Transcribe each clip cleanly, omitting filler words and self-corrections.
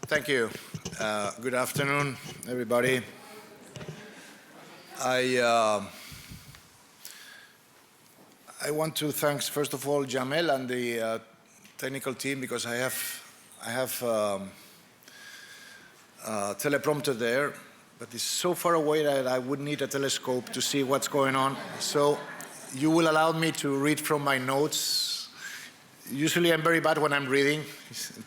Thank you. Good afternoon, everybody. I want to thank, first of all, Jamel and the technical team, because I have a teleprompter there, but it's so far away that I would need a telescope to see what's going on. So you will allow me to read from my notes. Usually I'm very bad when I'm reading.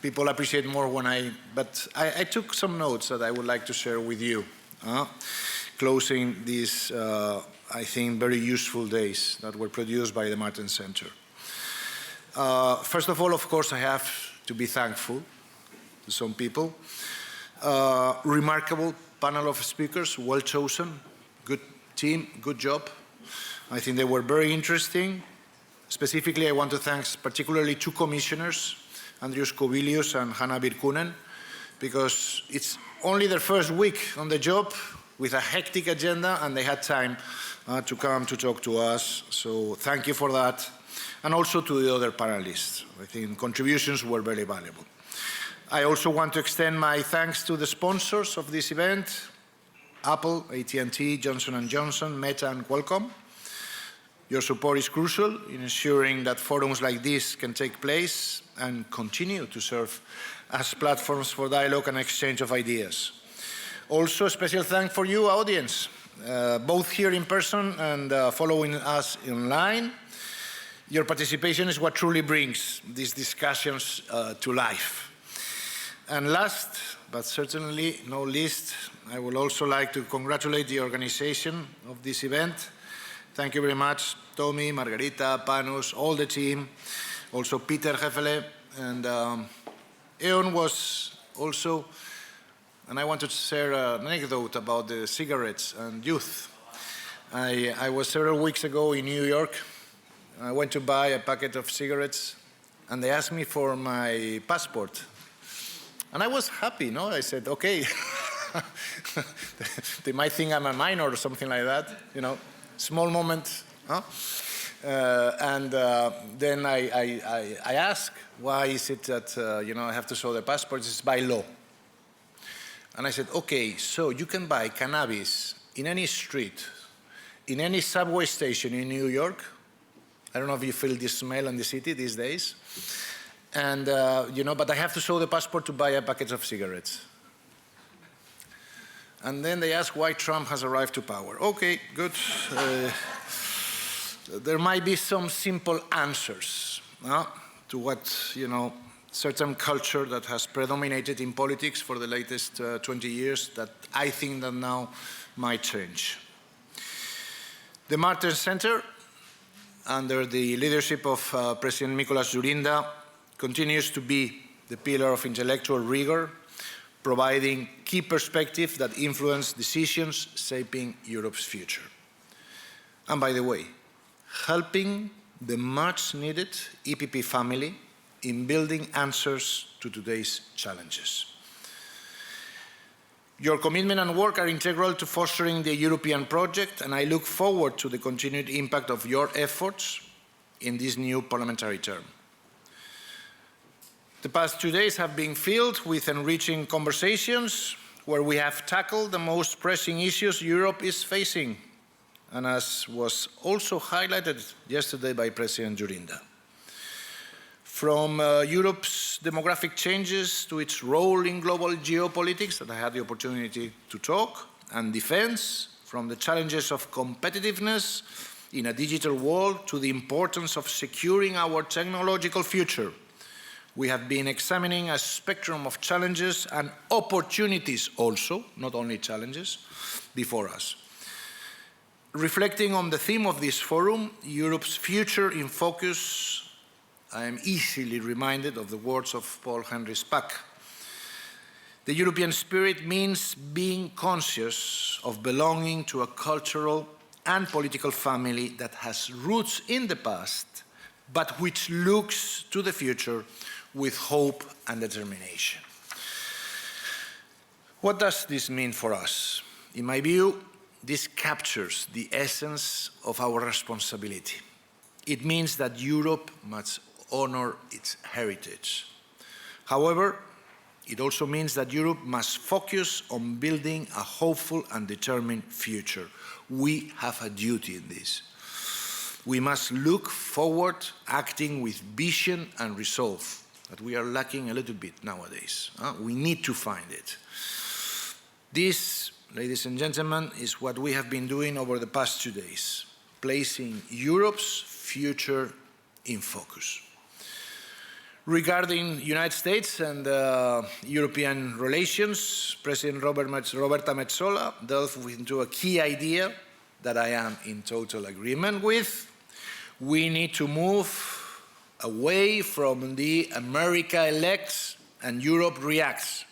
People appreciate more when but I took some notes that I would like to share with you. Closing these, I think, very useful days that were produced by the Martens Center. First of all, of course, I have to be thankful to some people. Remarkable panel of speakers, well chosen, good team, good job. I think they were very interesting. Specifically, I want to thank particularly two commissioners, Andrius Kubilius and Hanna Virkkunen, because it's only their first week on the job with a hectic agenda, and they had time to come to talk to us. So thank you for that. And also to the other panelists. I think contributions were very valuable. I also want to extend my thanks to the sponsors of this event, Apple, AT&T, Johnson & Johnson, Meta, and Qualcomm. Your support is crucial in ensuring that forums like this can take place and continue to serve as platforms for dialogue and exchange of ideas. Also, a special thanks for you, audience, both here in person and following us online. Your participation is what truly brings these discussions to life. And last, but certainly not least, I would also like to congratulate the organization of this event. Thank you very much, Tommy, Margarita, Panus, all the team, also Peter Heffele, and Eon was also, and I want to share an anecdote about the cigarettes and youth. I was several weeks ago in New York. I went to buy a packet of cigarettes, and they asked me for my passport. And I was happy, no? I said, okay. They might think I'm a minor or something like that, you know. Small moment, huh? Then I asked, why is it that I have to show the passport? It's by law. And I said, okay, so you can buy cannabis in any street, in any subway station in New York. I don't know if you feel this smell in the city these days. And but I have to show the passport to buy a packet of cigarettes. And then they ask why Trump has arrived to power. Okay, good. There might be some simple answers to what, certain culture that has predominated in politics for the latest 20 years that I think that now might change. The Martens Center, under the leadership of President Mikolas Dzurinda, continues to be the pillar of intellectual rigor, providing key perspectives that influence decisions shaping Europe's future. And by the way, helping the much-needed EPP family in building answers to today's challenges. Your commitment and work are integral to fostering the European project, and I look forward to the continued impact of your efforts in this new parliamentary term. The past 2 days have been filled with enriching conversations where we have tackled the most pressing issues Europe is facing, and as was also highlighted yesterday by President Dzurinda. From Europe's demographic changes to its role in global geopolitics, that I had the opportunity to talk, and defense, from the challenges of competitiveness in a digital world to the importance of securing our technological future. We have been examining a spectrum of challenges and opportunities also, not only challenges, before us. Reflecting on the theme of this forum, Europe's future in focus, I am easily reminded of the words of Paul Henry Spaak. The European spirit means being conscious of belonging to a cultural and political family that has roots in the past, but which looks to the future with hope and determination. What does this mean for us? In my view, this captures the essence of our responsibility. It means that Europe must honor its heritage. However, it also means that Europe must focus on building a hopeful and determined future. We have a duty in this. We must look forward, acting with vision and resolve, that we are lacking a little bit nowadays. We need to find it. This, ladies and gentlemen, is what we have been doing over the past 2 days, placing Europe's future in focus. Regarding United States and European relations, President Roberta Metsola delved into a key idea that I am in total agreement with. We need to move away from the America elects and Europe reacts.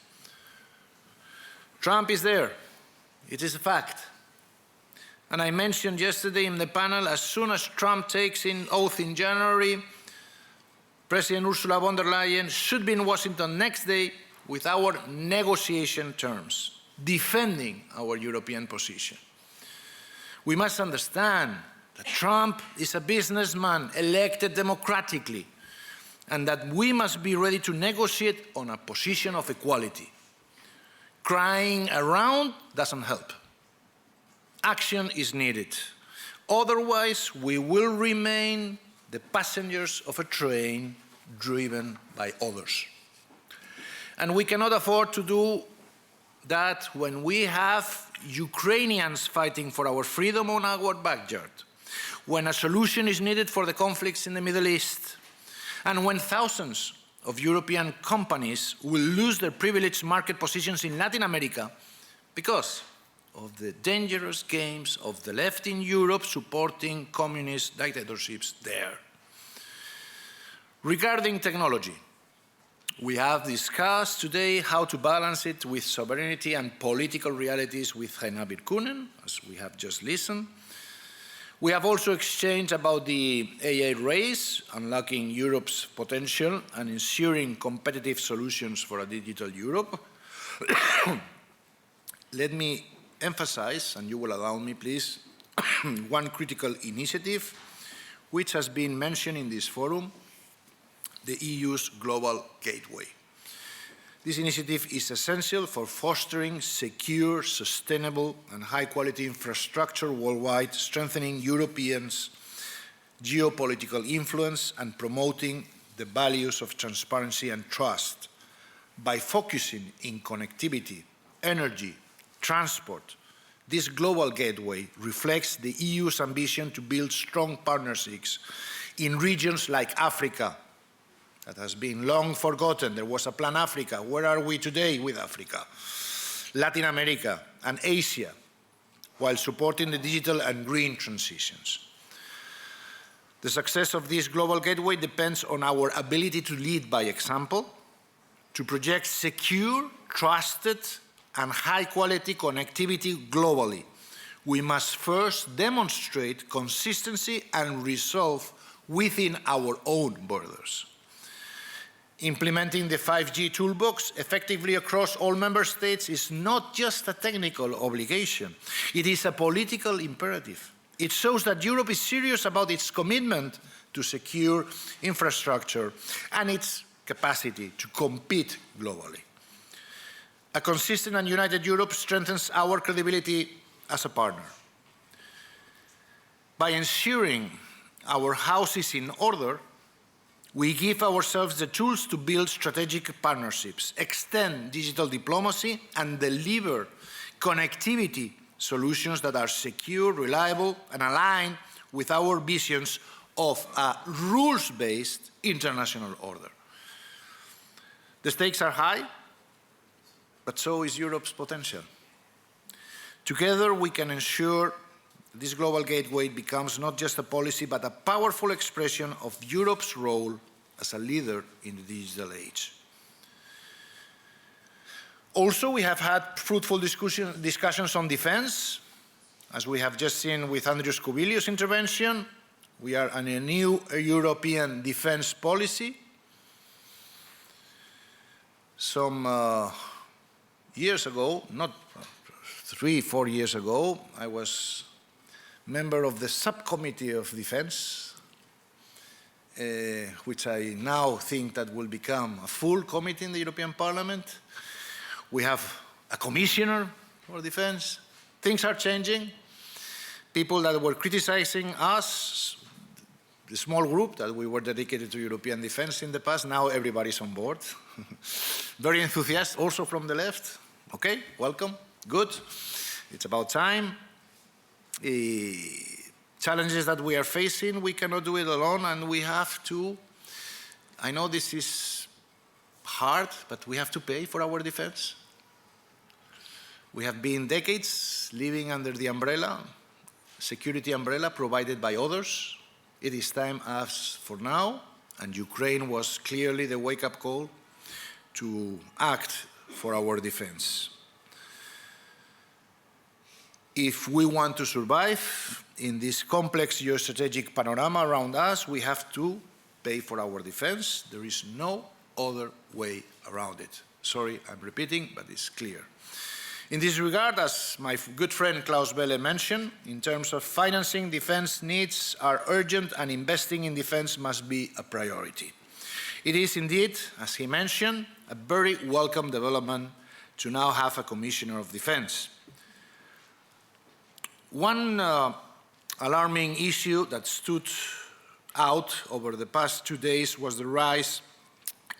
Trump is there. It is a fact. And I mentioned yesterday in the panel, as soon as Trump takes an oath in January, President Ursula von der Leyen should be in Washington next day with our negotiation terms, defending our European position. We must understand that Trump is a businessman elected democratically, and that we must be ready to negotiate on a position of equality. Crying around doesn't help. Action is needed. Otherwise, we will remain the passengers of a train driven by others. And we cannot afford to do that when we have Ukrainians fighting for our freedom on our backyard, when a solution is needed for the conflicts in the Middle East, and when thousands of European companies will lose their privileged market positions in Latin America because of the dangerous games of the left in Europe supporting communist dictatorships there. Regarding technology, we have discussed today how to balance it with sovereignty and political realities with Heina Virkkunen, as we have just listened. We have also exchanged about the AI race, unlocking Europe's potential and ensuring competitive solutions for a digital Europe. Let me emphasize, and you will allow me please, one critical initiative which has been mentioned in this forum, the EU's Global Gateway. This initiative is essential for fostering secure, sustainable and high-quality infrastructure worldwide, strengthening Europeans' geopolitical influence and promoting the values of transparency and trust. By focusing in connectivity, energy, transport, this global gateway reflects the EU's ambition to build strong partnerships in regions like Africa, that has been long forgotten. There was a Plan Africa. Where are we today with Africa? Latin America and Asia, while supporting the digital and green transitions. The success of this global gateway depends on our ability to lead by example, to project secure, trusted, and high-quality connectivity globally. We must first demonstrate consistency and resolve within our own borders. Implementing the 5G toolbox effectively across all member states is not just a technical obligation. It is a political imperative. It shows that Europe is serious about its commitment to secure infrastructure and its capacity to compete globally. A consistent and united Europe strengthens our credibility as a partner. By ensuring our house is in order, we give ourselves the tools to build strategic partnerships, extend digital diplomacy, and deliver connectivity solutions that are secure, reliable, and aligned with our visions of a rules-based international order. The stakes are high, but so is Europe's potential. Together, we can ensure this global gateway becomes not just a policy, but a powerful expression of Europe's role as a leader in the digital age. Also, we have had fruitful discussions on defense. As we have just seen with Andrew Scovillio's intervention, we are on a new European defense policy. Some years ago, not 3-4 years ago, I was member of the subcommittee of defense, which I now think that will become a full committee in the European Parliament. We have a commissioner for defense. Things are changing. People that were criticizing us, the small group that we were dedicated to European defense in the past, now everybody's on board. Very enthusiastic, also from the left. Okay, welcome, good. It's about time. Challenges that we are facing, we cannot do it alone, and we have to, I know this is hard, but we have to pay for our defense. We have been decades living under the umbrella, security umbrella provided by others. It is time, as for now, and Ukraine was clearly the wake-up call to act for our defense. If we want to survive in this complex geostrategic panorama around us, we have to pay for our defense. There is no other way around it. Sorry, I'm repeating, but it's clear. In this regard, as my good friend Klaus Welle mentioned, in terms of financing, defense needs are urgent and investing in defense must be a priority. It is indeed, as he mentioned, a very welcome development to now have a Commissioner of Defense. One alarming issue that stood out over the past 2 days was the rise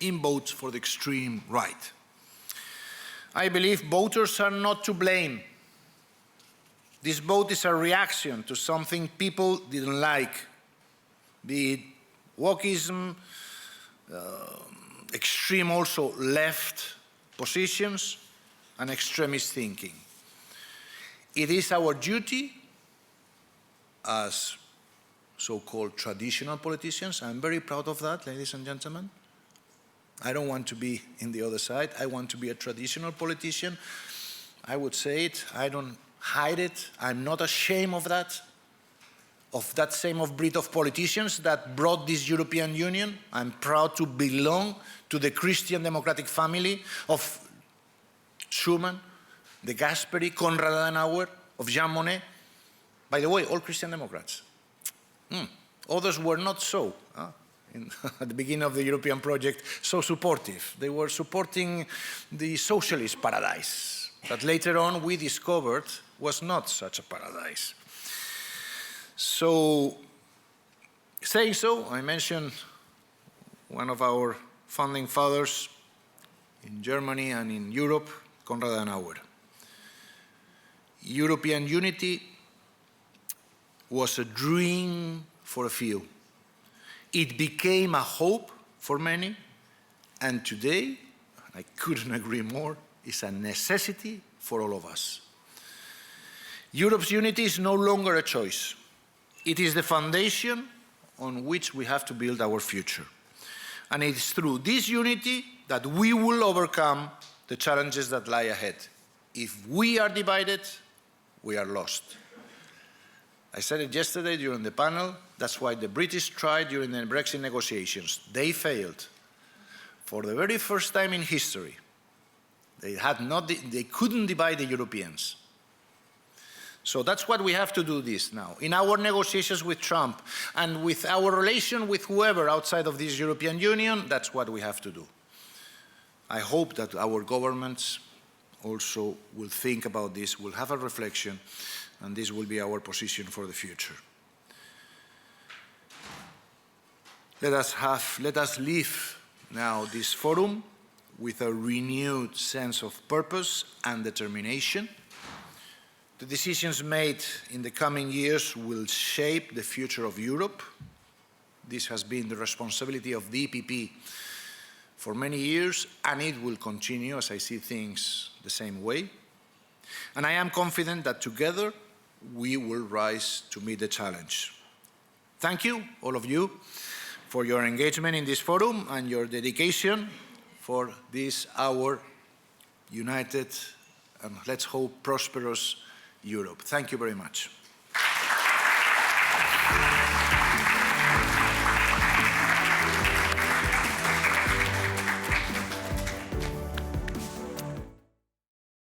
in votes for the extreme right. I believe voters are not to blame. This vote is a reaction to something people didn't like, be it wokeism, extreme also left positions, and extremist thinking. It is our duty as so-called traditional politicians. I'm very proud of that, ladies and gentlemen. I don't want to be in the other side. I want to be a traditional politician. I would say it. I don't hide it. I'm not ashamed of that same breed of politicians that brought this European Union. I'm proud to belong to the Christian democratic family of Schuman, de Gasperi, Konrad Adenauer, of Jean Monnet. By the way, all Christian Democrats. Others were not so. At the beginning of the European project, so supportive. They were supporting the socialist paradise that later on we discovered was not such a paradise. So, saying so, I mentioned one of our founding fathers in Germany and in Europe, Konrad Adenauer. European unity was a dream for a few. It became a hope for many, and today, I couldn't agree more, is a necessity for all of us. Europe's unity is no longer a choice. It is the foundation on which we have to build our future. And it is through this unity that we will overcome the challenges that lie ahead. If we are divided, we are lost. I said it yesterday during the panel. That's why the British tried during the Brexit negotiations. They failed. For the very first time in history, they couldn't divide the Europeans. So that's what we have to do this now. In our negotiations with Trump and with our relation with whoever outside of this European Union, that's what we have to do. I hope that our governments also will think about this, will have a reflection, and this will be our position for the future. Let us leave now this forum with a renewed sense of purpose and determination. The decisions made in the coming years will shape the future of Europe. This has been the responsibility of the EPP for many years, and it will continue as I see things the same way. And I am confident that together we will rise to meet the challenge. Thank you, all of you, for your engagement in this forum and your dedication for this our united and let's hope prosperous Europe. Thank you very much.